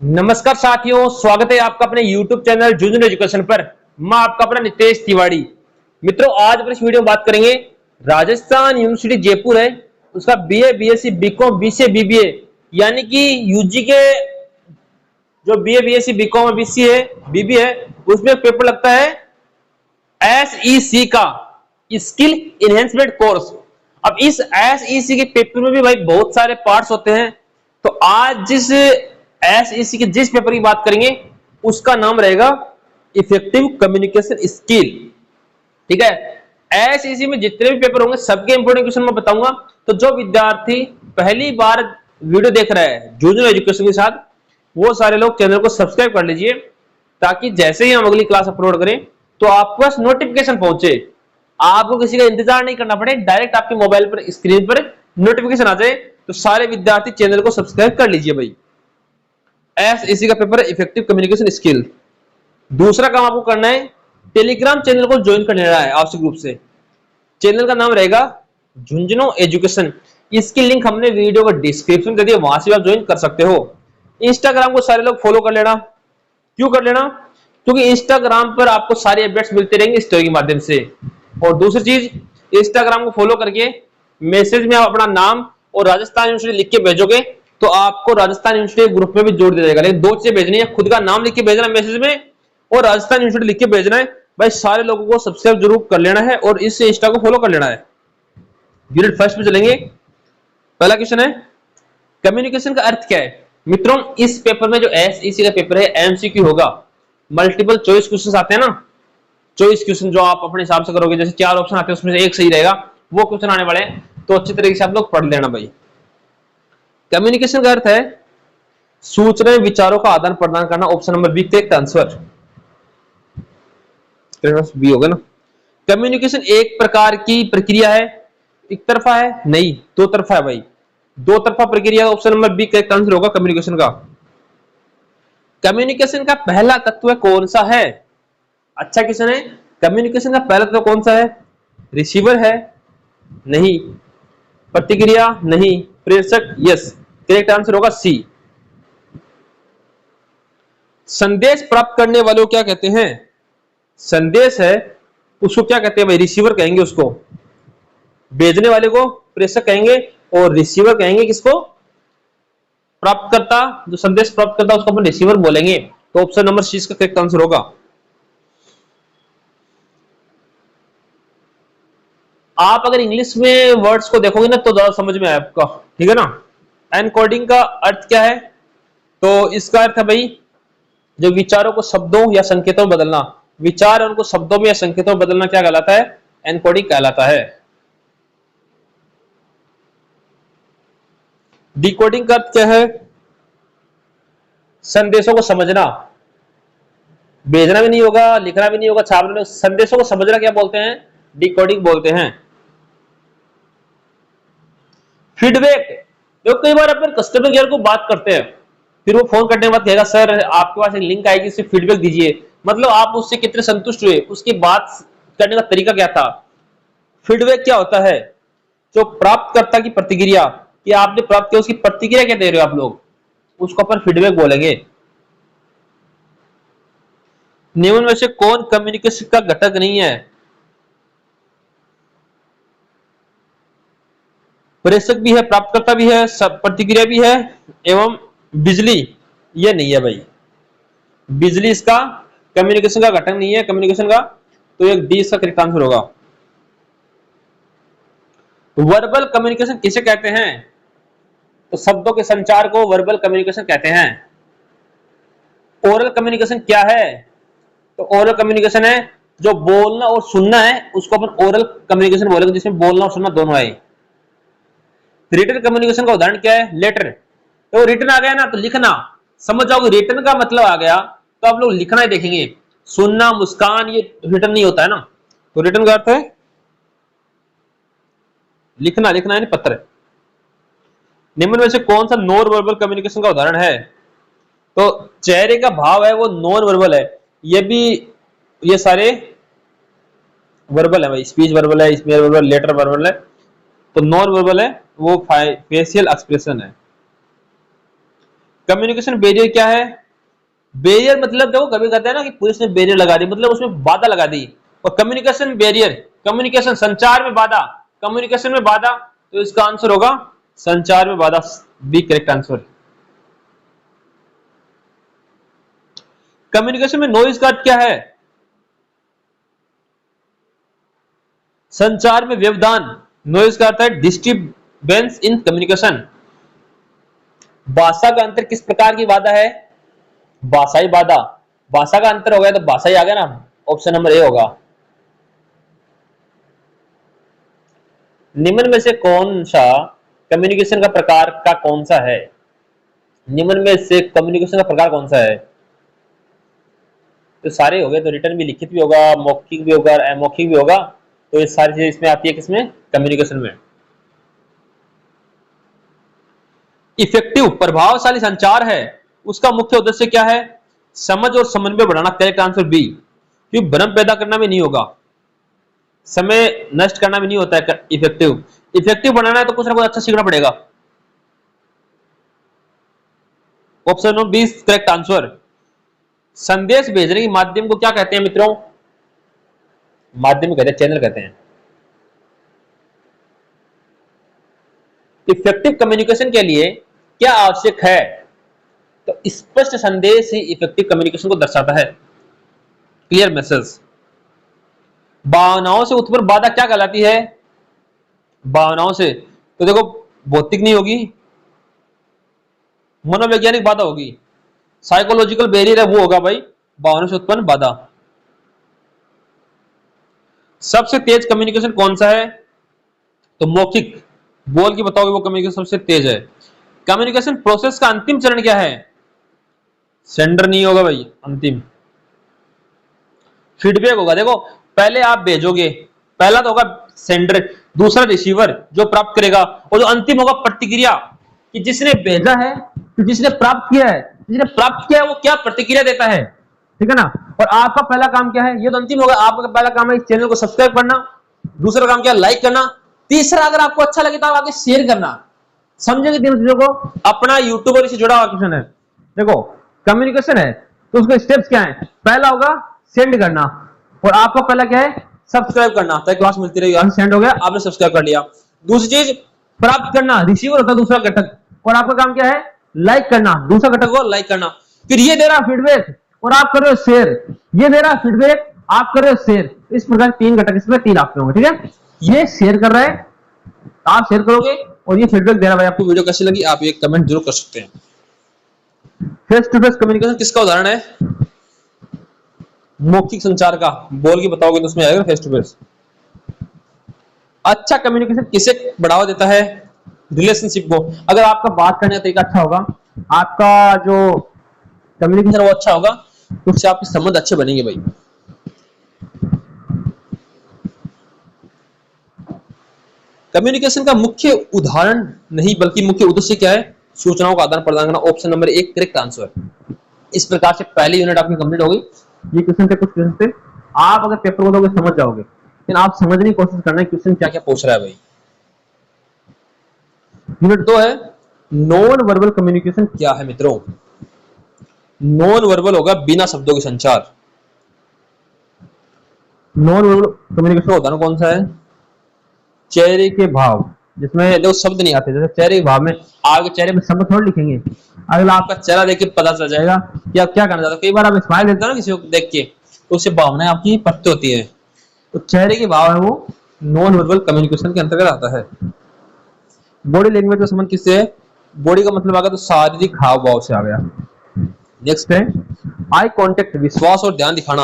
नमस्कार साथियों, स्वागत है आपका अपने YouTube चैनल जूनियर एजुकेशन पर। मैं आपका अपना नितेश तिवारी। मित्रों, आज अपने इस वीडियो में बात करेंगे राजस्थान यूनिवर्सिटी जयपुर है, उसका BA, BSc, BCom, BCA, BBA यानी कि यूजी के जो बीए, बीएससी, बीकॉम और बीसीए, बीबीए है, उसमें एक पेपर लगता है एसईसी का, स्किल इनहेंसमेंट कोर्स। अब इस एसईसी के पेपर में भी भाई बहुत सारे पार्ट्स होते हैं। तो आज जिस एसईसी के जिस पेपर की बात करेंगे उसका नाम रहेगा इफेक्टिव कम्युनिकेशन स्किल। ठीक है, एसईसी में जितने भी पेपर होंगे सबके इंपोर्टेंट क्वेश्चन मैं बताऊंगा। तो जो विद्यार्थी पहली बार वीडियो देख रहे हैं जूनियर एजुकेशन के साथ, वो सारे लोग चैनल को सब्सक्राइब कर लीजिए, ताकि जैसे ही हम अगली क्लास अपलोड करें तो आपके पास नोटिफिकेशन पहुंचे, आपको किसी का इंतजार नहीं करना पड़े, डायरेक्ट आपके मोबाइल पर स्क्रीन पर नोटिफिकेशन आ जाए। तो सारे विद्यार्थी चैनल को सब्सक्राइब कर लीजिए भाई। एसईसी का पेपर है इफेक्टिव कम्युनिकेशन स्किल। दूसरा काम आपको करना है, टेलीग्राम चैनल को ज्वाइन कर लेना है आवश्यक रूप से। चैनल का नाम रहेगा झुंझुनू एजुकेशन। इसकी लिंक हमने वीडियो का डिस्क्रिप्शन दे दिया, वहां से आप ज्वाइन कर सकते हो। इंस्टाग्राम को सारे लोग फॉलो कर लेना। क्यों कर लेना? क्योंकि इंस्टाग्राम पर आपको सारी अपडेट्स मिलते रहेंगे स्टोरी के माध्यम से। और दूसरी चीज, इंस्टाग्राम को फॉलो करके मैसेज में आप अपना नाम और राजस्थान यूनिवर्सिटी लिख के भेजोगे तो आपको राजस्थान यूनिवर्सिटी ग्रुप में भी जोड़ दिया जाएगा। लेकिन दो चीजें भेजनी है, खुद का नाम लिख के भेजना मैसेज में और राजस्थान यूनिवर्सिटी लिख के भेजना है। भाई सारे लोगों को सब्सक्राइब जरूर कर लेना है और इस इंस्टा को फॉलो कर लेना है। यूनिट फर्स्ट में चलेंगे। पहला क्वेश्चन है, कम्युनिकेशन का अर्थ क्या है? मित्रों, इस पेपर में जो एसईसी का पेपर है एमसीक्यू होगा। मल्टीपल चॉइस क्वेश्चन आते हैं ना, चॉइस क्वेश्चन जो आप अपने हिसाब से करोगे, जैसे 4 ऑप्शन आते हैं उसमें से एक सही रहेगा, वो क्वेश्चन आने वाले हैं। तो अच्छी तरीके से आप लोग पढ़ लेना भाई। कम्युनिकेशन का अर्थ है सूचना विचारों का आदान प्रदान करना। Option number B correct answer B होगा ना। कम्युनिकेशन एक प्रकार की प्रक्रिया है, एक तरफा है? नहीं, दो तरफा है भाई। दो तरफा प्रक्रिया, option number B correct answer होगा कम्युनिकेशन का। कम्युनिकेशन का पहला तत्व कौन सा है? अच्छा क्वेश्चन है। कम्युनिकेशन का पहला तत्व कौन सा है? रिसीवर है? नहीं। प्रतिक्रिया? नहीं। प्रेषक? यस। करेक्ट आंसर होगा सी। संदेश प्राप्त करने वालों क्या कहते हैं? संदेश है उसको क्या कहते हैं भाई? रिसीवर कहेंगे उसको। भेजने वाले को प्रेषक कहेंगे और रिसीवर कहेंगे किसको? प्राप्तकर्ता। जो संदेश प्राप्त करता है उसको अपन रिसीवर बोलेंगे। तो ऑप्शन नंबर सी इसका करेक्ट आंसर होगा। आप अगर इंग्लिश में वर्ड्स को देखोगे ना तो ज्यादा समझ में आए आपका। ठीक है ना। एनकोडिंग का अर्थ क्या है? तो इसका अर्थ है भाई, जो विचारों को शब्दों या संकेतों में बदलना। विचार उनको शब्दों में या संकेतों में बदलना क्या कहलाता है? एनकोडिंग कहलाता है। डिकोडिंग का अर्थ क्या है? संदेशों को समझना। भेजना भी नहीं होगा, लिखना भी नहीं होगा, छापना नहीं। संदेशों को समझना क्या बोलते हैं? डिकोडिंग बोलते हैं। फीडबैक, तो कई बार अपन कस्टमर केयर को बात करते हैं, फिर वो फोन करने के बाद कहेगा सर आपके पास एक लिंक आएगी, इससे फीडबैक दीजिए। मतलब आप उससे कितने संतुष्ट हुए, उसकी बात करने का तरीका क्या था। फीडबैक क्या होता है? जो प्राप्तकर्ता की प्रतिक्रिया, कि आपने प्राप्त किया उसकी प्रतिक्रिया क्या दे रहे हो आप लोग, उसको अपन फीडबैक बोलेंगे। निम्न में से कौन कम्युनिकेशन का घटक नहीं है? प्रेषक भी है, प्राप्तकर्ता भी है, प्रतिक्रिया भी है, एवं बिजली ये नहीं है भाई। बिजली इसका कम्युनिकेशन का घटक नहीं है कम्युनिकेशन का। तो एक डी इसका करेक्ट आंसर होगा। वर्बल कम्युनिकेशन किसे कहते हैं? तो शब्दों के संचार को वर्बल कम्युनिकेशन कहते हैं। ओरल कम्युनिकेशन क्या है? तो ओरल कम्युनिकेशन है जो बोलना और सुनना है, उसको अपन ओरल कम्युनिकेशन बोलेंगे, जिसमें बोलना और सुनना दोनों आए। रिटन कम्युनिकेशन का उदाहरण क्या है? लेटर। तो रिटन आ गया ना तो लिखना, समझ जाओगे रिटन का मतलब आ गया, तो आप लोग लिखना ही देखेंगे। सुनना, मुस्कान, ये रिटन नहीं होता है ना। तो रिटन का अर्थ है लिखना, लिखना यानी पत्र। निम्न में से कौन सा नॉन वर्बल कम्युनिकेशन का उदाहरण है? तो चेहरे का भाव है वो नॉन वर्बल है। ये भी, ये सारे वर्बल है भाई। स्पीच वर्बल है, स्मेल वर्बल, लेटर वर्बल है। तो नॉन वर्बल है वो फेशियल एक्सप्रेशन है। कम्युनिकेशन बैरियर क्या है? बैरियर मतलब देखो कभी कहते हैं ना कि पुलिस ने बैरियर लगा दी, मतलब उसमें बाधा लगा दी। और कम्युनिकेशन बैरियर, कम्युनिकेशन संचार में बाधा, कम्युनिकेशन में बाधा, तो इसका आंसर होगा संचार में बाधा, बी करेक्ट आंसर। कम्युनिकेशन में नॉइज का क्या है? संचार में व्यवधान, नॉइज का अर्थ है डिस्टर्बेंस इन कम्युनिकेशन। भाषा का अंतर किस प्रकार की बाधा है? भाषाई बाधा। भाषा का अंतर हो गया तो भाषा ही आ गया ना, ऑप्शन नंबर ए होगा। निम्न में से कौन सा कम्युनिकेशन का प्रकार का कौन सा है? निम्न में से कम्युनिकेशन का प्रकार कौन सा है? तो सारे हो गए, तो रिटर्न भी, लिखित भी होगा, मौखिक भी होगा, अमौखिक भी होगा, तो ये सारी चीजें इसमें आती है, किसमें? कम्युनिकेशन में। इफेक्टिव प्रभावशाली संचार है, उसका मुख्य उद्देश्य क्या है? समझ और समन्वय बढ़ाना, करेक्ट आंसर बी। क्योंकि भ्रम पैदा करना भी नहीं होगा, समय नष्ट करना भी नहीं होता है। इफेक्टिव, इफेक्टिव बनाना है तो कुछ ना कुछ अच्छा सीखना पड़ेगा। Option number B correct answer. संदेश भेजने के माध्यम को क्या कहते हैं मित्रों? माध्यम कहते हैं, चैनल कहते हैं। इफेक्टिव कम्युनिकेशन के लिए क्या आवश्यक है? तो स्पष्ट संदेश ही इफेक्टिव कम्युनिकेशन को दर्शाता है, क्लियर मैसेज। भावनाओं से उत्पन्न बाधा क्या कहलाती है? भावनाओं से, तो देखो भौतिक नहीं होगी, मनोवैज्ञानिक बाधा होगी, साइकोलॉजिकल बैरियर है वो होगा भाई भावनाओं से उत्पन्न बाधा। सबसे तेज कम्युनिकेशन कौन सा है? तो मौखिक, बोल के बताओगे वो कम्युनिकेशन सबसे तेज है। कम्युनिकेशन प्रोसेस का अंतिम चरण क्या है? सेंडर नहीं होगा भाई, अंतिम फीडबैक होगा। देखो पहले आप भेजोगे, पहला तो होगा सेंडर, दूसरा रिसीवर जो प्राप्त करेगा, और जो अंतिम होगा प्रतिक्रिया, कि जिसने भेजा है, कि जिसने प्राप्त किया है, जिसने प्राप्त किया है वो क्या प्रतिक्रिया देता है, ठीक है ना। और आपका पहला काम क्या है? ये तो अंतिम होगा। आपका पहला काम है इस चैनल को सब्सक्राइब करना, दूसरा काम क्या है? लाइक करना, तीसरा अगर आपको अच्छा लगे तो आप आगे शेयर करना। समझेंगे तीनों चीजों को? अपना यूट्यूब और इससे जुड़ा हुआ क्वेश्चन है। देखो कम्युनिकेशन है तो उसके स्टेप्स क्या है? पहला होगा सेंड करना, और आपका पहला क्या है? सब्सक्राइब करना, ताकि क्लास मिलती रहेगी। सेंड हो गया, आपने सब्सक्राइब कर लिया। दूसरी चीज प्राप्त करना, रिसीवर होता है दूसरा घटक, और आपका काम क्या है? लाइक करना, दूसरा घटक को लाइक करना। फिर ये दे रहा फीडबैक और आप कर रहे हो शेयर, ये दे रहा फीडबैक, आप कर रहे हो शेयर। इस प्रकार तीन घटक, इसमें तीन आपके होंगे, ठीक है। ये शेयर कर रहा है, आप शेयर करोगे, और ये फीडबैक दे रहा है। भाई आपको वीडियो कैसी लगी आप ये कमेंट जरूर कर सकते हैं। फेस टू फेस कम्युनिकेशन किसका उदाहरण है? मौखिक संचार का, बोल के बताओगे तो उसमें आएगा फेस टू फेस। अच्छा कम्युनिकेशन किसे बढ़ावा देता है? रिलेशनशिप को। अगर आपका बात करने का तरीका अच्छा होगा, आपका जो कम्युनिकेशन वो अच्छा होगा, तो उससे आपके संबंध अच्छे बनेंगे भाई। कम्युनिकेशन का मुख्य उदाहरण नहीं बल्कि मुख्य उद्देश्य क्या है? सूचनाओं का आदान प्रदान करना, ऑप्शन नंबर एक करेक्ट आंसर। इस प्रकार से पहली यूनिट आपकी कंप्लीट हो गई। ये क्वेश्चन थे, कुछ क्वेश्चन थे, आप अगर पेपर को दोगे समझ जाओगे, लेकिन आप समझने की कोशिश करना है क्वेश्चन क्या क्या पूछ रहा है भाई। यूनिट 2 है नॉन वर्बल कम्युनिकेशन क्या है मित्रों? नॉन वर्बल होगा बिना शब्दों के संचार। नॉन वर्बल कम्युनिकेशन का उदाहरण कौन सा है? चेहरे के भाव, जिसमें जो शब्द नहीं आते, जैसे चेहरे के भाव में आपके चेहरे में शब्द थोड़ा लिखेंगे, अगला आपका चेहरा देख के पता चल जाएगा कि आप क्या करना चाहते हो। कई बार आप स्माइल देते हो ना किसी को देख के, तो उससे भावनाएं आपकी प्रकट होती है। तो चेहरे के भाव है वो नॉन वर्बल कम्युनिकेशन के अंतर्गत आता है। बॉडी लैंग्वेज का संबंध किससे है? बॉडी का मतलब आ गया तो शारीरिक हाव भाव से आ गया। नेक्स्ट है आई कांटेक्ट, विश्वास और ध्यान दिखाना।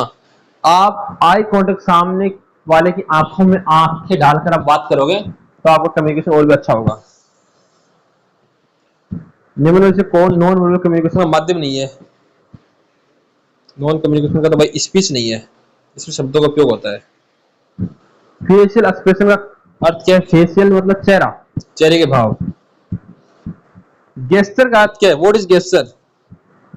आप आई कांटेक्ट, सामने वाले की आंखों में आंखें डालकर आप बात करोगे तो आपका कम्युनिकेशन और भी अच्छा होगा। निम्न में से कौन नॉन वर्बल कम्युनिकेशन का माध्यम नहीं है? नॉन कम्युनिकेशन का तो भाई स्पीच नहीं है, इसमें शब्दों का उपयोग होता है। फेशियल एक्सप्रेशन का अर्थ क्या है? फेशियल मतलब चेहरा, चेहरे के भाव। गेस्चर का अर्थ क्या है? What is gesture?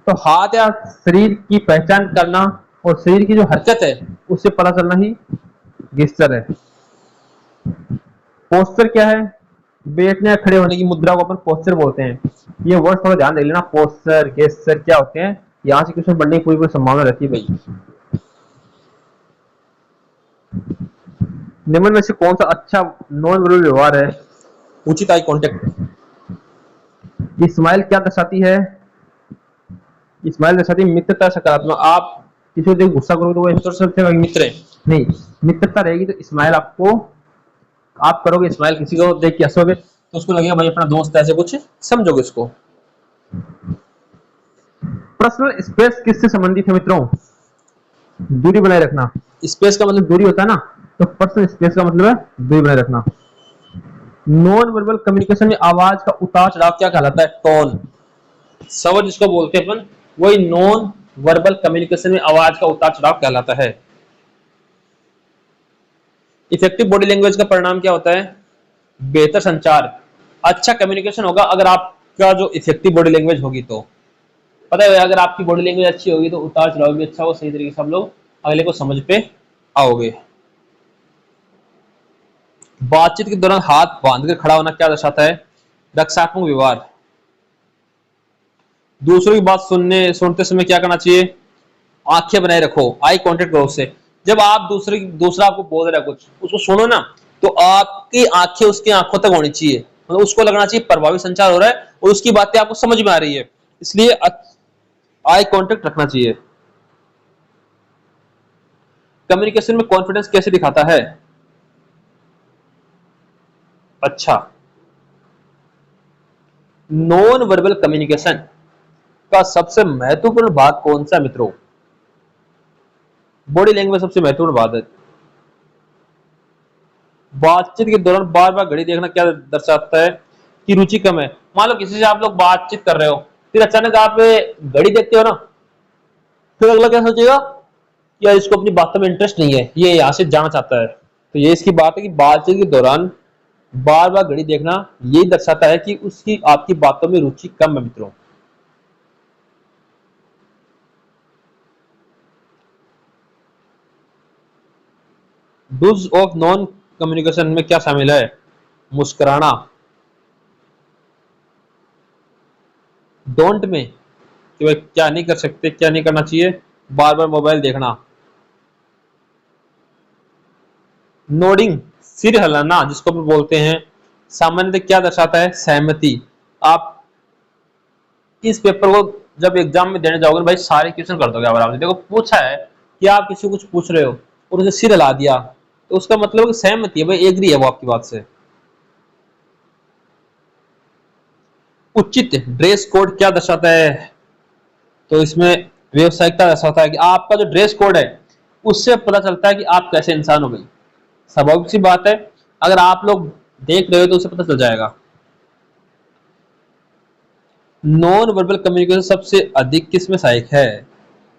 तो हाथ या शरीर की पहचान करना और शरीर की जो हरकत है उससे पता चलना ही गेस्चर है। पोस्चर क्या है? बैठने या खड़े होने की मुद्रा को अपन पोस्चर बोलते हैं। ये वर्ड थोड़ा ध्यान देख लेना, पोस्चर गेस्चर क्या होते हैं, यहाँ से क्वेश्चन बनने की पूरी पूरी संभावना रहती है भाई। निम्न में से कौन सा अच्छा नॉन वर्बल व्यवहार है? उचित आई कांटेक्ट। स्माइल क्या दर्शाती है? स्माइल दर्शाती है मित्रता, सकारात्मक। आप किसी को देख गुस्सा करोगे तो वो ऐसे सोचते हैं मित्र है, नहीं, मित्रता रहेगी तो स्माइल आपको, आप करोगे स्माइल किसी को देख के हंसोगे तो उसको लगेगा भाई अपना दोस्त है, ऐसे कुछ समझोगे उसको। पर्सनल स्पेस किससे संबंधित है मित्रों? दूरी बनाए रखना। स्पेस का मतलब दूरी होता है ना, तो पर्सनल स्पेस का मतलब है दूरी बनाए रखना। नॉन वर्बल कम्युनिकेशन में आवाज का उतार चढ़ाव क्या कहलाता है? टोन। शब्द जिसको बोलते हैं अपन, वही नॉन वर्बल कम्युनिकेशन में आवाज का उतार चढ़ाव कहलाता है। इफेक्टिव बॉडी लैंग्वेज का परिणाम क्या होता है? बेहतर संचार। अच्छा कम्युनिकेशन होगा अगर आपका जो इफेक्टिव बॉडी लैंग्वेज होगी, तो पता है अगर आपकी बॉडी लैंग्वेज अच्छी होगी तो उतार चढ़ाव भी अच्छा हो, सही तरीके से आप लोग अगले को समझ पे आओगे। बातचीत के दौरान हाथ बांधकर खड़ा होना क्या दर्शाता है? रक्षात्मक व्यवहार। दूसरों की बात सुनते समय क्या करना चाहिए? आंखें बनाए रखो, आई कांटेक्ट करो उससे। जब आप दूसरा आपको बोल रहा है कुछ, उसको सुनो ना, तो आपकी आंखें उसकी आंखों तक होनी चाहिए, मतलब उसको लगना चाहिए प्रभावी संचार हो रहा है और उसकी बातें आपको समझ में आ रही है, इसलिए आई कांटेक्ट रखना चाहिए। कम्युनिकेशन में कॉन्फिडेंस कैसे दिखाता है? अच्छा, नॉन वर्बल कम्युनिकेशन का सबसे महत्वपूर्ण भाग कौन सा मित्रों? बॉडी लैंग्वेज सबसे महत्वपूर्ण भाग है। बातचीत के दौरान बार बार घड़ी देखना क्या दर्शाता है? कि रुचि कम है। मान लो किसी से आप लोग बातचीत कर रहे हो, फिर अचानक आप घड़ी देखते हो ना, फिर अगला क्या सोचेगा? या इसको अपनी बातों में इंटरेस्ट नहीं है, ये यहां से जाना चाहता है। तो ये इसकी बात है कि बातचीत के दौरान बार बार घड़ी देखना यही दर्शाता है कि उसकी आपकी बातों में रुचि कम है मित्रों। डूज ऑफ नॉन कम्युनिकेशन में क्या शामिल है? मुस्कुराना। डोंट में कि भाई क्या नहीं कर सकते, क्या नहीं करना चाहिए? बार बार मोबाइल देखना। नोडिंग, सिर हिलाना जिसको भी बोलते हैं, सामान्यतः क्या दर्शाता है? सहमति। आप इस पेपर को जब एग्जाम में देने जाओगे भाई सारे क्वेश्चन कर दोगे। अगर आपने देखो पूछा है कि आप किसी को कुछ पूछ रहे हो और उसे सिर हिला दिया, तो उसका मतलब सहमति है भाई, एग्री है वो आपकी बात से। उचित ड्रेस कोड क्या दर्शाता है? तो इसमें व्यवसायिकता दर्शाता है कि आपका जो ड्रेस कोड है उससे पता चलता है कि आप कैसे इंसान हो। गई स्वाभाविक सी बात है, अगर आप लोग देख रहे हो तो उसे पता चल जाएगा। नॉन वर्बल कम्युनिकेशन सबसे अधिक किस में सहायक है?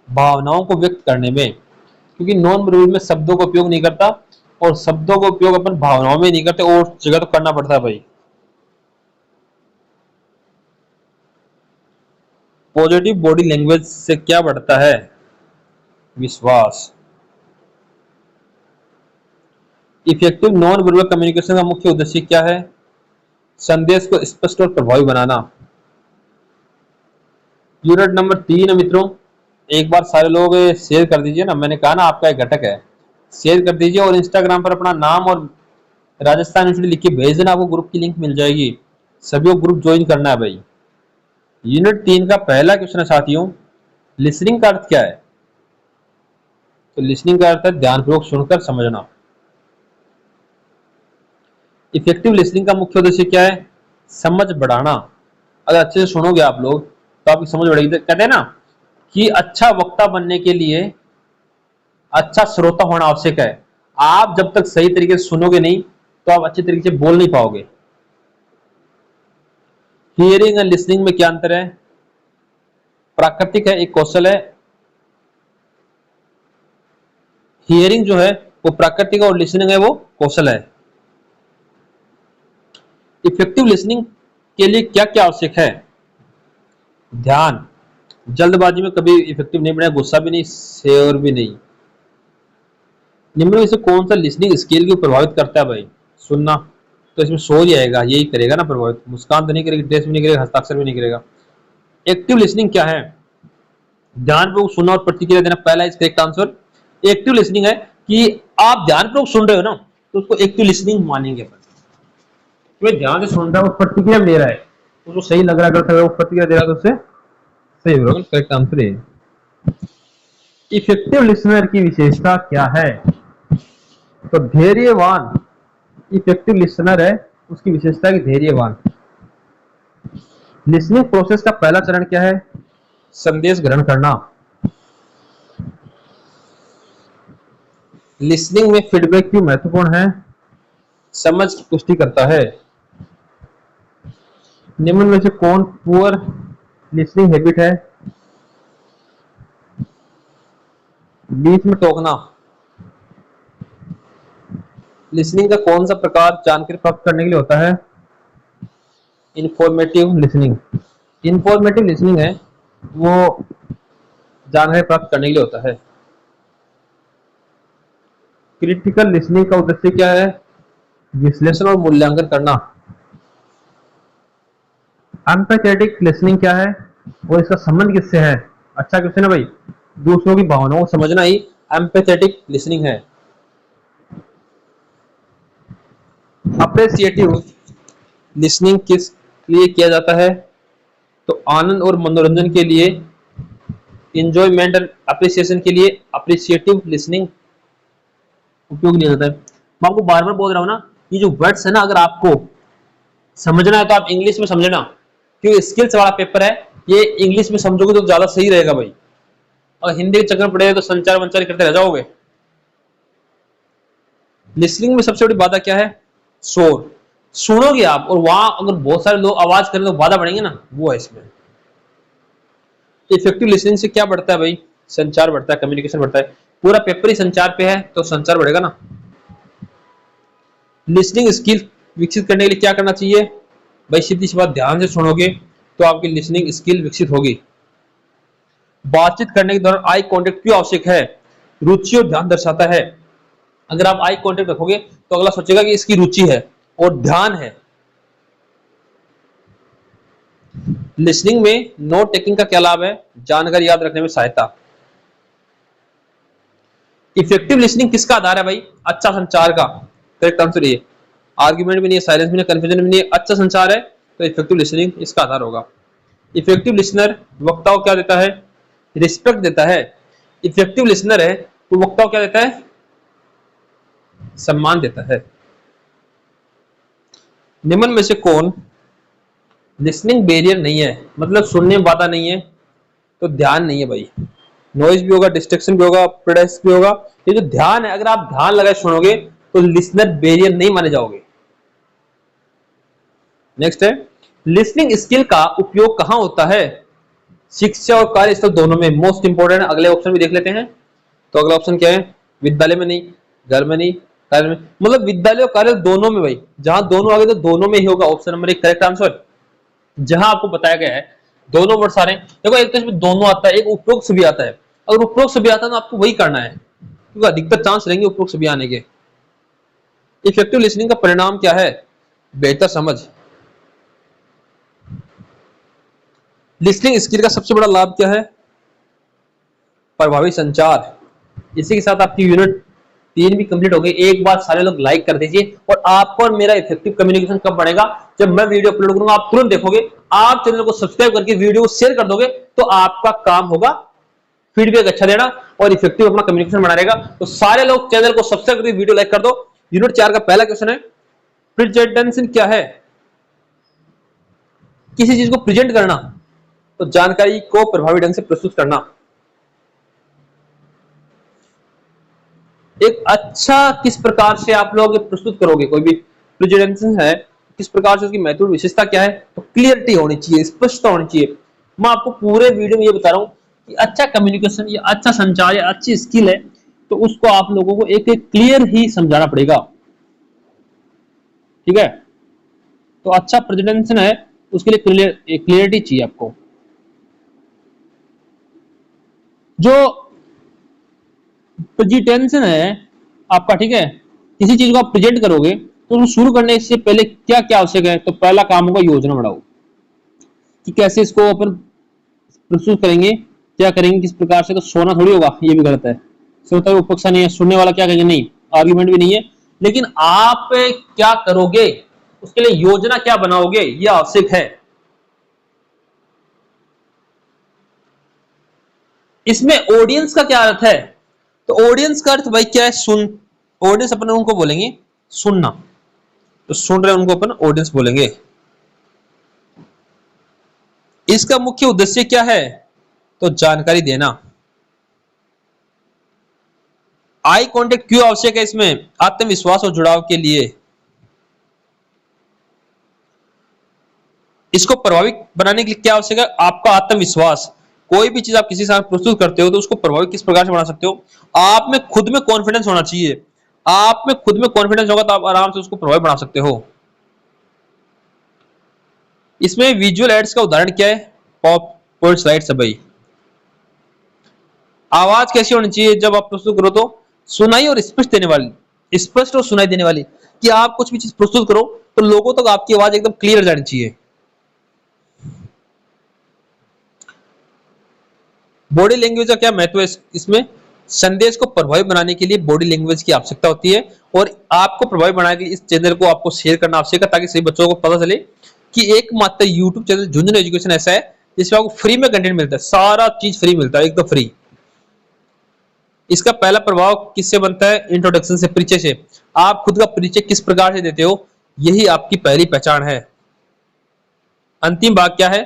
भावनाओं को व्यक्त करने में, क्योंकि नॉन वर्बल में शब्दों का उपयोग नहीं करता और शब्दों का उपयोग अपन भावनाओं में नहीं करते, और जगह तो करना पड़ता है भाई। पॉजिटिव बॉडी लैंग्वेज से क्या बढ़ता है? विश्वास। इफेक्टिव नॉन वर्बल कम्युनिकेशन का मुख्य उद्देश्य क्या है? संदेश को स्पष्ट और प्रभावी बनाना। यूनिट नंबर 3 है मित्रों, एक बार सारे लोग शेयर कर दीजिए ना, मैंने कहा ना आपका एक घटक है, शेयर कर दीजिए और इंस्टाग्राम पर अपना नाम और राजस्थान यूनिवर्सिटी लिख के भेज देना, आपको ग्रुप की लिंक मिल जाएगी, सभी को ग्रुप ज्वाइन करना है भाई। यूनिट 3 का पहला क्वेश्चन है साथियों, लिसनिंग का अर्थ क्या है? तो लिसनिंग का अर्थ है ध्यानपूर्वक सुनकर समझना। इफेक्टिव लिसनिंग का मुख्य उद्देश्य क्या है? समझ बढ़ाना। अगर अच्छे से सुनोगे आप लोग तो आपकी समझ बढ़ेगी। कहते हैं ना कि अच्छा वक्ता बनने के लिए अच्छा श्रोता होना आवश्यक है। आप जब तक सही तरीके से सुनोगे नहीं तो आप अच्छे तरीके से बोल नहीं पाओगे। हियरिंग एंड लिसनिंग में क्या अंतर है? प्राकृतिक है, एक कौशल है। हियरिंग जो है वो प्राकृतिक और लिसनिंग है वो कौशल है। इफेक्टिव लिसनिंग के लिए क्या क्या आवश्यक है? ध्यान, जल्दबाजी में कभी इफेक्टिव नहीं बने, गुस्सा भी नहीं, शेर भी नहीं। निम्न में से कौन सा लिसनिंग स्किल को प्रभावित करता है भाई? सुनना। तो इसमें शोर ही आएगा, यही करेगा ना प्रभावित। मुस्कान तो नहीं करेगी, ड्रेस भी नहीं करेगा, हस्ताक्षर भी नहीं करेगा। एक्टिव लिसनिंग क्या है? ध्यानपूर्वक सुनना और प्रतिक्रिया देना, पहला इस करेक्ट आंसर। एक्टिव लिसनिंग है कि आप ध्यानपूर्वक सुन रहे हो ना, तो उसको एक्टिव लिसनिंग मानेंगे। तो ध्यान से सुन रहा है और प्रतिक्रिया दे रहा है, उसको सही लग रहा है, अगर वो प्रतिक्रिया दे रहा है तो उससे सही होगा। करेक्ट आंसर है। इफेक्टिव लिसनर की विशेषता क्या है? तो धैर्यवान। इफेक्टिव लिसनर है, उसकी विशेषता है धैर्यवान। लिसनिंग प्रोसेस का पहला चरण क्या है? संदेश ग्रहण करना। लिसनिंग में फीडबैक क्यों महत्वपूर्ण है? समझ की पुष्टि करता है। निम्न में से कौन पुअर लिसनिंग हैबिट है? बीच में टोकना। लिसनिंग का कौन सा प्रकार जानकारी प्राप्त करने के लिए होता है? Informative listening. इंफॉर्मेटिव लिसनिंग है वो जानकारी प्राप्त करने के लिए होता है। क्रिटिकल लिसनिंग का उद्देश्य क्या है? विश्लेषण और मूल्यांकन करना। एम्पैथेटिक लिसनिंग क्या है और इसका संबंध किससे है? अच्छा क्वेश्चन है भाई। दूसरों की भावनाओं को समझना ही एम्पैथेटिक लिसनिंग है। अप्रिसिएटिव लिसनिंग किस लिए किया जाता है? तो आनंद और मनोरंजन के लिए, इंजॉयमेंट एंड अप्रिसिएशन के लिए अप्रिसिएटिव लिसनिंग उपयोग लिया जाता है। मैं आपको बार बार बोल रहा हूँ ना, ये जो वर्ड्स है ना, अगर आपको समझना है तो आप इंग्लिश में समझना, क्योंकि स्किल्स वाला पेपर है, ये इंग्लिश में समझोगे तो ज्यादा सही रहेगा भाई। और हिंदी के चक्कर पड़ेगा तो संचार वंचार करते रह जाओगे। लिसनिंग में सबसे बड़ी बाधा क्या है? शोर। सुनोगे आप और वहां अगर बहुत सारे लोग आवाज करें तो बाधा बढ़ेंगे ना, वो है इसमें। इफेक्टिव लिसनिंग से क्या बढ़ता है भाई? संचार बढ़ता है, कम्युनिकेशन बढ़ता है। पूरा पेपर ही संचार पे है तो संचार बढ़ेगा ना। लिसनिंग स्किल विकसित करने के लिए क्या करना चाहिए? भाई सीधी सी बात, ध्यान से सुनोगे तो आपकी लिसनिंग स्किल विकसित होगी। बातचीत करने के दौरान आई कांटेक्ट क्यों आवश्यक है? रुचि और ध्यान दर्शाता है। अगर आप आई कांटेक्ट रखोगे तो अगला सोचेगा कि इसकी रुचि है और ध्यान है। लिसनिंग में नोट टेकिंग का क्या लाभ है? जानकारी याद रखने में सहायता। इफेक्टिव लिसनिंग किसका आधार है भाई? अच्छा संचार का। करेक्ट आंसर ये। आर्गुमेंट भी नहीं है, साइलेंस भी नहीं है, कंफ्यूजन भी नहीं है, अच्छा संचार है, तो इफेक्टिव लिसनिंग इसका आधार होगा। इफेक्टिव लिसनर वक्ता को क्या देता है? रिस्पेक्ट देता है। इफेक्टिव लिसनर है तो वक्ता को क्या देता है? सम्मान देता है। निम्न में से कौन लिसनिंग बैरियर नहीं है? मतलब सुनने में बाधा नहीं है, तो ध्यान नहीं है भाई। नॉइज भी होगा, डिस्ट्रैक्शन भी होगा, प्रेडेक्स भी होगा। ये जो ध्यान है, अगर आप ध्यान लगाए सुनोगे तो लिसनर बैरियर नहीं माने जाओगे। नेक्स्ट है, लिसनिंग स्किल का उपयोग कहां होता है? शिक्षा और कार्यस्थल दोनों में। Most important. अगले ऑप्शन भी देख लेते हैं। तो अगला ऑप्शन क्या है? विद्यालय में नहीं, घर में नहीं, कार्य में। मतलब विद्यालय और कार्य दोनों में भाई, जहां दोनों आ गए तो दोनों में ही होगा। Option number 1 correct answer. जहां आपको बताया गया है दोनों वर्ड सारे, देखो एक तो इसमें दोनों आता है, एक उपरोक्त से भी आता है। अगर उपरोक्त से भी आता है तो आपको वही करना है, क्योंकि अधिकतर चांस रहेंगे उपरोक्त से भी आने के। इफेक्टिव लिसनिंग का परिणाम क्या है? बेहतर समझ। लिसनिंग स्किल का सबसे बड़ा लाभ क्या है? प्रभावी संचार। इसी के साथ आपकी यूनिट 3 भी कंप्लीट हो गई। एक बार सारे लोग लाइक कर दीजिए। और आपको और मेरा इफेक्टिव कम्युनिकेशन कब बढ़ेगा? जब मैं वीडियो अपलोड करूंगा, आप तुरंत देखोगे। आप चैनल को सब्सक्राइब करके वीडियो को शेयर कर दोगे तो आपका काम होगा फीडबैक अच्छा देना और इफेक्टिव अपना कम्युनिकेशन बना रहेगा। तो सारे लोग चैनल को सब्सक्राइब करके वीडियो लाइक कर दो। यूनिट 4 का पहला क्वेश्चन है, प्रेजेंटेशन क्या है? किसी चीज को प्रेजेंट करना, तो जानकारी को प्रभावी ढंग से प्रस्तुत करना। एक अच्छा किस प्रकार से आप लोग प्रस्तुत करोगे? कोई भी प्रेजेंटेशन है, किस प्रकार से उसकी महत्वपूर्ण विशेषता क्या है? तो क्लियरिटी होनी चाहिए, स्पष्टता होनी चाहिए। मैं आपको पूरे वीडियो में ये बता रहा हूं कि अच्छा कम्युनिकेशन या अच्छा संचार या अच्छी स्किल है, तो उसको आप लोगों को एक एक क्लियर ही समझाना पड़ेगा। ठीक है? तो अच्छा प्रेजेंटेशन है, उसके लिए क्लियरिटी चाहिए आपको। जो प्रेजेंटेशन है आपका, ठीक है, किसी चीज को आप प्रेजेंट करोगे तो शुरू करने से पहले क्या क्या आवश्यक है? तो पहला काम होगा योजना बनाओ कि कैसे इसको अपन प्रस्तुत करेंगे, क्या करेंगे, किस प्रकार से। तो सोना थोड़ी होगा, ये भी गलत है। श्रोता को पक्षा नहीं है, सुनने वाला क्या कहेंगे, नहीं आर्ग्यूमेंट भी नहीं है। लेकिन आप क्या करोगे, उसके लिए योजना क्या बनाओगे, ये आवश्यक है। इसमें ऑडियंस का क्या अर्थ है? तो ऑडियंस का अर्थ भाई क्या है? सुन। ऑडियंस अपन उनको बोलेंगे सुनना, तो सुन रहे उनको अपन ऑडियंस बोलेंगे। इसका मुख्य उद्देश्य क्या है? तो जानकारी देना। आई कांटेक्ट क्यों आवश्यक है? इसमें आत्मविश्वास और जुड़ाव के लिए। इसको प्रभावी बनाने के लिए क्या आवश्यक है? आपका आत्मविश्वास। कोई भी चीज आप किसी के साथ प्रस्तुत करते हो तो उसको प्रभावी किस प्रकार से बना सकते हो? आप में खुद में कॉन्फिडेंस होना चाहिए। आप में खुद में कॉन्फिडेंस होगा तो आप आराम से उसको प्रभावी बना सकते हो। इसमें विजुअल एड्स का उदाहरण क्या है? पॉप पॉइंट स्लाइड्स है भाई। आवाज कैसी होनी चाहिए जब आप प्रस्तुत करो? तो सुनाई और स्पष्ट देने वाली, स्पष्ट और सुनाई देने वाली। कि आप कुछ भी चीज प्रस्तुत करो तो लोगों तक आपकी आवाज एकदम क्लियर जानी चाहिए। बॉडी लैंग्वेज का क्या महत्व है? इसमें संदेश को प्रभावी बनाने के लिए बॉडी लैंग्वेज की आवश्यकता होती है, और आपको प्रभावी बनाने के लिए इस चैनल को आपको शेयर करना आवश्यक है, ताकि सभी बच्चों को पता चले कि एकमात्र यूट्यूब चैनल झुंझुनू एजुकेशन ऐसा है जिसमें आपको फ्री में कंटेंट मिलता है। सारा चीज फ्री मिलता है, एकदम फ्री। इसका पहला प्रभाव किससे बनता है? इंट्रोडक्शन से, परिचय से। आप खुद का परिचय किस प्रकार से देते हो, यही आपकी पहली पहचान है। अंतिम भाग क्या है?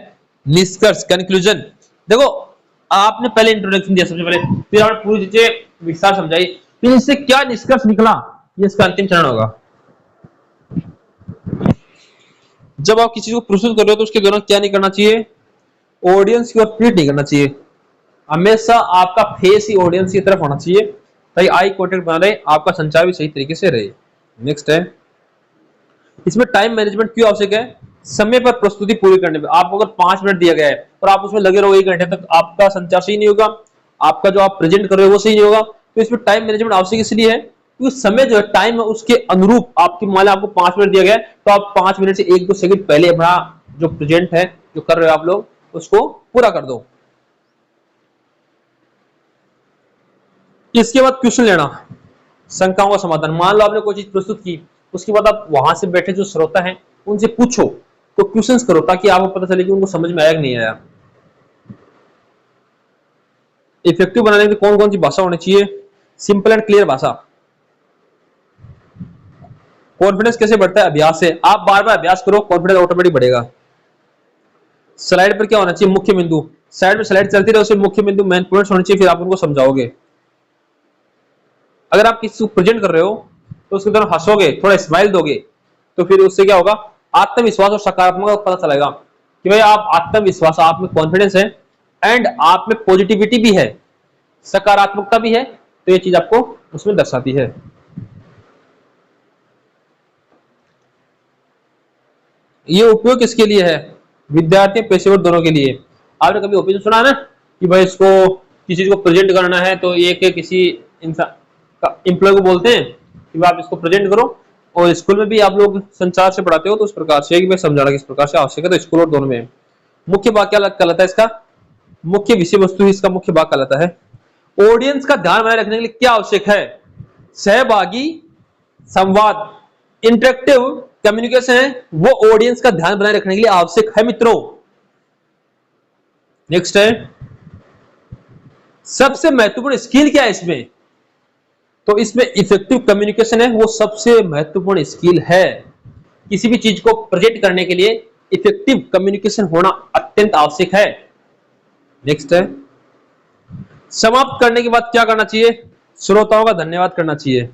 निष्कर्ष, कंक्लूजन। देखो, आपने पहले इंट्रोडक्शन दिया सबसे पहले, फिर आपने पूरी चीजें विस्तार समझाई, फिर इससे क्या निष्कर्ष निकला, ये इसका अंतिम चरण होगा। जब आप किसी को प्रस्तुत कर रहे हो तो उसके दौरान क्या नहीं करना चाहिए? ऑडियंस की ओर पीठ नहीं करना चाहिए। हमेशा आपका फेस ही ऑडियंस की तरफ होना चाहिए, ताकि आई कांटेक्ट बना रहे, आपका संचार भी सही तरीके से रहे। नेक्स्ट है, इसमें टाइम मैनेजमेंट क्यों आवश्यक है? समय पर प्रस्तुति पूरी करने में। आपको अगर 5 मिनट दिया गया है और आप उसमें लगे रहो 1 घंटे तक, आपका संचार सही नहीं होगा, आपका जो आप प्रेजेंट कर रहे हो वो सही नहीं होगा। तो इसमें टाइम मैनेजमेंट आवश्यक इसलिए है क्योंकि समय जो है, टाइम है, उसके अनुरूप आपकी, मान लो आपको 5 मिनट दिया गया है तो आप 5 मिनट से 1-2 सेकंड पहले अपना जो प्रेजेंट है, जो कर रहे हो आप लोग, उसको पूरा कर दो। इसके बाद क्वेश्चन लेना, शंकाओं का समाधान। मान लो आपने कोई चीज प्रस्तुत की, उसके बाद आप वहां से बैठे जो श्रोता हैं उनसे पूछो, तो क्वेश्चंस करो, ताकि आपको पता चले कि उनको समझ में आया कि नहीं आया। इफेक्टिव बनाने के लिए कौन कौन सी भाषा होनी चाहिए? सिंपल एंड क्लियर भाषा। कॉन्फिडेंस कैसे बढ़ता है? अभ्यास से। आप बार बार अभ्यास करो, कॉन्फिडेंस ऑटोमेटिक बढ़ेगा। स्लाइड पर क्या होना चाहिए? मुख्य बिंदु। साइड में स्लाइड चलती रहे, उसमें मुख्य बिंदु, मेन पॉइंट्स होने चाहिए, फिर आप उनको समझाओगे। अगर आप किसी को प्रेजेंट कर रहे हो तो उसके दौरान हंसोगे, थोड़ा स्माइल दोगे, तो फिर उससे क्या होगा? आत्मविश्वास और सकारात्मक पता चलेगा कि भाई आप आत्मविश्वास, आप में कॉन्फिडेंस है, एंड आप में पॉजिटिविटी भी है, सकारात्मकता भी है। तो ये चीज आपको उसमें दर्शाती है। ये उपयोग किसके लिए है? विद्यार्थी, पेशेवर, दोनों के लिए। आपने कभी ओपिनियन सुना है ना कि भाई इसको किसी चीज को प्रेजेंट करना है तो ये किसी इंसान एम्प्लॉय को बोलते हैं कि आप इसको प्रेजेंट करो, और स्कूल में भी आप लोग संचार से पढ़ाते हो तो उस प्रकार से कि भाई समझाना किस प्रकार से आवश्यक है, तो स्कूल और दोनों में। मुख्य भाग क्या कहलाता है? इसका मुख्य विषय वस्तु, इसका मुख्य भाग कहलाता है। ऑडियंस का ध्यान बनाए रखने के लिए क्या आवश्यक है? सहभागी संवाद, इंटरेक्टिव कम्युनिकेशन है, वो ऑडियंस का ध्यान बनाए रखने के लिए आवश्यक है मित्रों। नेक्स्ट है, सबसे महत्वपूर्ण स्किल क्या है इसमें? तो इसमें इफेक्टिव कम्युनिकेशन है, वो सबसे महत्वपूर्ण स्किल है। किसी भी चीज को प्रेजेंट करने के लिए इफेक्टिव कम्युनिकेशन होना अत्यंत आवश्यक है। नेक्स्ट है, समाप्त करने के बाद क्या करना चाहिए? श्रोताओं का धन्यवाद करना चाहिए।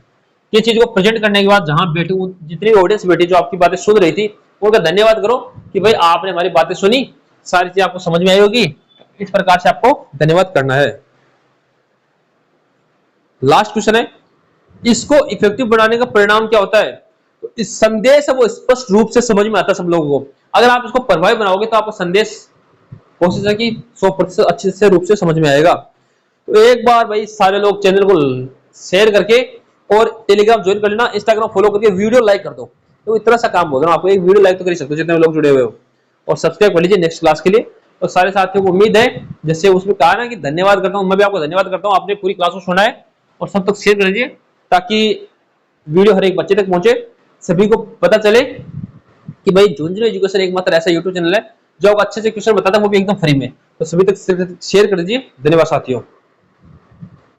ये चीज को प्रेजेंट करने के बाद जहां बैठी, जितनी ऑडियंस बैठी जो आपकी बातें सुन रही थी, उनका धन्यवाद करो कि भाई आपने हमारी बातें सुनी, सारी चीजें आपको समझ में आई होगी। इस प्रकार से आपको धन्यवाद करना है। लास्ट क्वेश्चन है, इसको इफेक्टिव बनाने का परिणाम क्या होता है? तो इस संदेश है वो स्पष्ट रूप से समझ में आता है सब लोगों को। अगर आप इसको प्रभावी बनाओगे तो आपका संदेश कोशिश है कि 100% अच्छे से रूप से समझ में आएगा। तो एक बार भाई सारे लोग चैनल को शेयर करके और टेलीग्राम ज्वाइन कर लेना, इंस्टाग्राम फॉलो करके वीडियो लाइक कर दो। तो इतना सा काम बोल रहा हूँ आपको, एक वीडियो लाइक तो कर सकते हो जितने लोग जुड़े हुए हो, और सब्सक्राइब कर लीजिए नेक्स्ट क्लास के लिए। और सारे साथियों को उम्मीद है, जैसे उसमें कहा ना कि धन्यवाद करता हूँ, मैं भी आपको धन्यवाद करता हूँ, आपने पूरी क्लास को सुना है और सब तक शेयर कर दीजिए ताकि वीडियो हर एक बच्चे तक पहुंचे, सभी को पता चले कि भाई झुंझुनू एजुकेशन एकमात्र ऐसा यूट्यूब चैनल है जो आपको अच्छे से क्वेश्चन बताता है, वो भी एकदम फ्री में। तो सभी तक शेयर कर दीजिए। धन्यवाद साथियों।